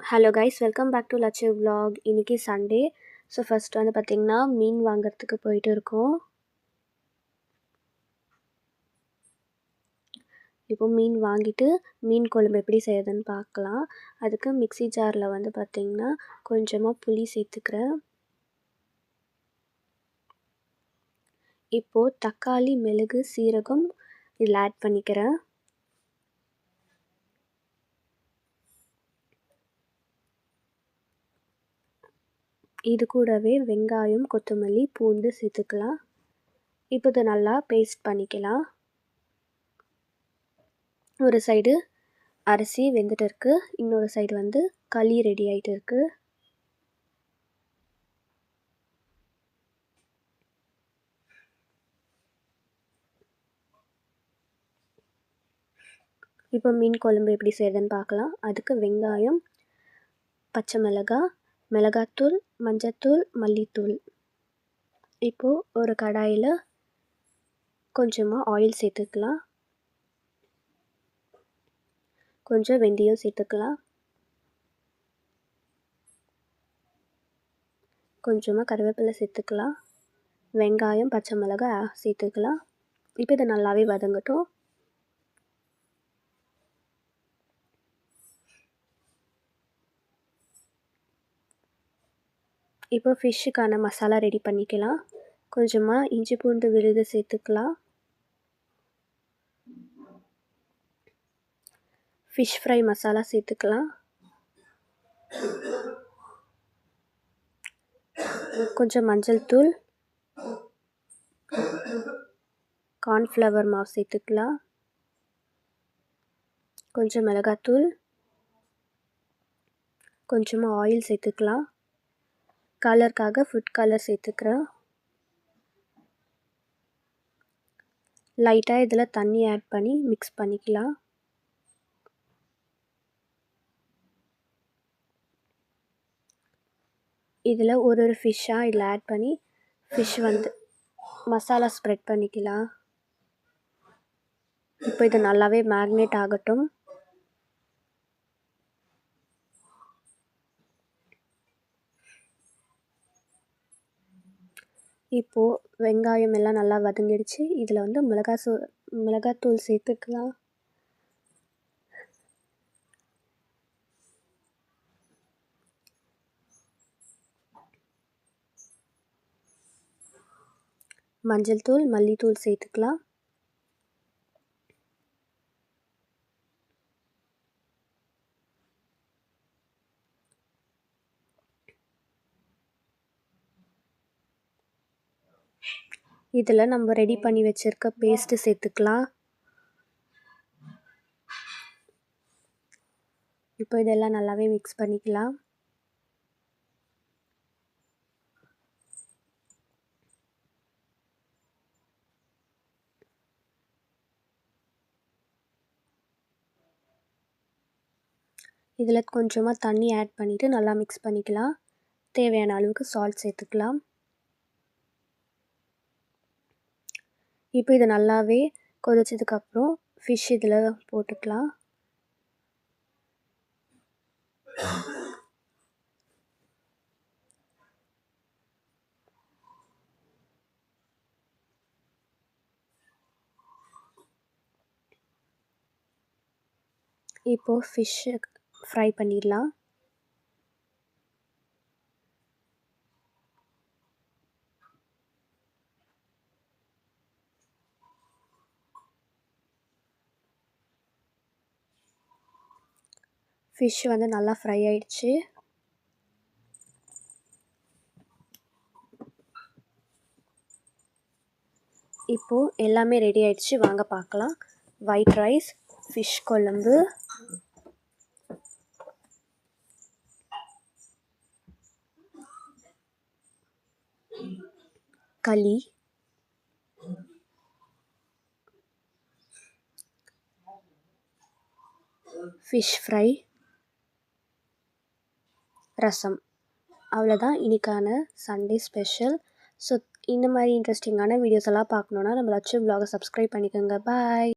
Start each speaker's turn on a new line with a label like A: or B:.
A: Hello guys, welcome back to Lakshu vlog. இன்றைக்கி Sunday. So first வந்து பார்த்திங்கன்னா மீன் வாங்குறதுக்கு போயிட்டு இருக்கோம். இப்போ மீன் வாங்கிட்டு மீன் குழம்பு எப்படி செய்யுதுன்னு பார்க்கலாம். அதுக்கு மிக்ஸி ஜாரில் வந்து பார்த்திங்கன்னா கொஞ்சமாக புளி சேர்த்துக்கிறேன். இப்போது தக்காளி, மிளகு, சீரகம் இதில் ஆட் பண்ணிக்கிறேன். இது கூடவே வெங்காயம், கொத்தமல்லி, பூண்டு சேர்த்துக்கலாம். இப்போ இதை நல்லா பேஸ்ட் பண்ணிக்கலாம். ஒரு சைடு அரிசி வெந்துட்டு இருக்கு, இன்னொரு சைடு வந்து களி ரெடி ஆகிட்டு இருக்கு. இப்போ மீன் குழம்பு எப்படி செய்யுதுன்னு பார்க்கலாம். அதுக்கு வெங்காயம், பச்சை மிளகாய், மிளகாத்தூள், மஞ்சத்தூள், மல்லித்தூள். இப்போது ஒரு கடாயில் கொஞ்சமாக ஆயில் சேர்த்துக்கலாம். கொஞ்சம் வெந்தயம் சேர்த்துக்கலாம். கொஞ்சமாக கருவேப்பிலை சேர்த்துக்கலாம். வெங்காயம், பச்சை மிளகாய் சேர்த்துக்கலாம். இப்போ இதை நல்லாவே வதங்கட்டும். இப்போ ஃபிஷ்ஷுக்கான மசாலா ரெடி பண்ணிக்கலாம். கொஞ்சமாக இஞ்சி பூண்டு விழுது சேர்த்துக்கலாம். ஃபிஷ் ஃப்ரை மசாலா சேர்த்துக்கலாம். கொஞ்சம் மஞ்சள் தூள், கார்ன்ஃப்ளவர் மாவு சேர்த்துக்கலாம். கொஞ்சம் மிளகாத்தூள், கொஞ்சமாக ஆயில் சேர்த்துக்கலாம். கலருக்காக ஃபுட் கலர் சேர்த்துக்கிறேன். லைட்டாக இதில் தண்ணி ஆட் பண்ணி மிக்ஸ் பண்ணிக்கலாம். இதில் ஒரு ஃபிஷ்ஷாக இதில் ஆட் பண்ணி ஃபிஷ் வந்து மசாலா ஸ்ப்ரெட் பண்ணிக்கலாம். இப்போ இது நல்லாவே மேரினேட் ஆகட்டும். இப்போது வெங்காயம் எல்லாம் நல்லா வதங்கிடுச்சு. இதில் வந்து மிளகாத்தூள் சேர்த்துக்கலாம். மஞ்சள் தூள், மல்லித்தூள் சேர்த்துக்கலாம். இதில் நம்ம ரெடி பண்ணி வச்சுருக்க பேஸ்ட்டு சேர்த்துக்கலாம். இப்போ இதெல்லாம் நல்லாவே மிக்ஸ் பண்ணிக்கலாம். இதில் கொஞ்சமாக தண்ணி ஆட் பண்ணிவிட்டு நல்லா மிக்ஸ் பண்ணிக்கலாம். தேவையான அளவுக்கு சால்ட் சேர்த்துக்கலாம். இப்போ இது நல்லாவே கொதிச்சதுக்கப்புறம் ஃபிஷ் இதில் போட்டுக்கலாம். இப்போது ஃபிஷ்ஷை ஃப்ரை பண்ணிடலாம். ஃபிஷ் வந்து நல்லா ஃப்ரை ஆயிடுச்சு. இப்போது எல்லாமே ரெடி ஆயிடுச்சு, வாங்க பார்க்கலாம். ஒயிட் ரைஸ், ஃபிஷ் குழம்பு, களி, ஃபிஷ் ஃப்ரை, ரசம். அவ்வளோதான் இன்றைக்கான சண்டே ஸ்பெஷல். ஸோ இந்த மாதிரி இன்ட்ரெஸ்டிங்கான வீடியோஸ் எல்லாம் பார்க்கணுன்னா நம்ம லட்சு vlog சப்ஸ்கிரைப் பண்ணிக்கோங்க. பாய்.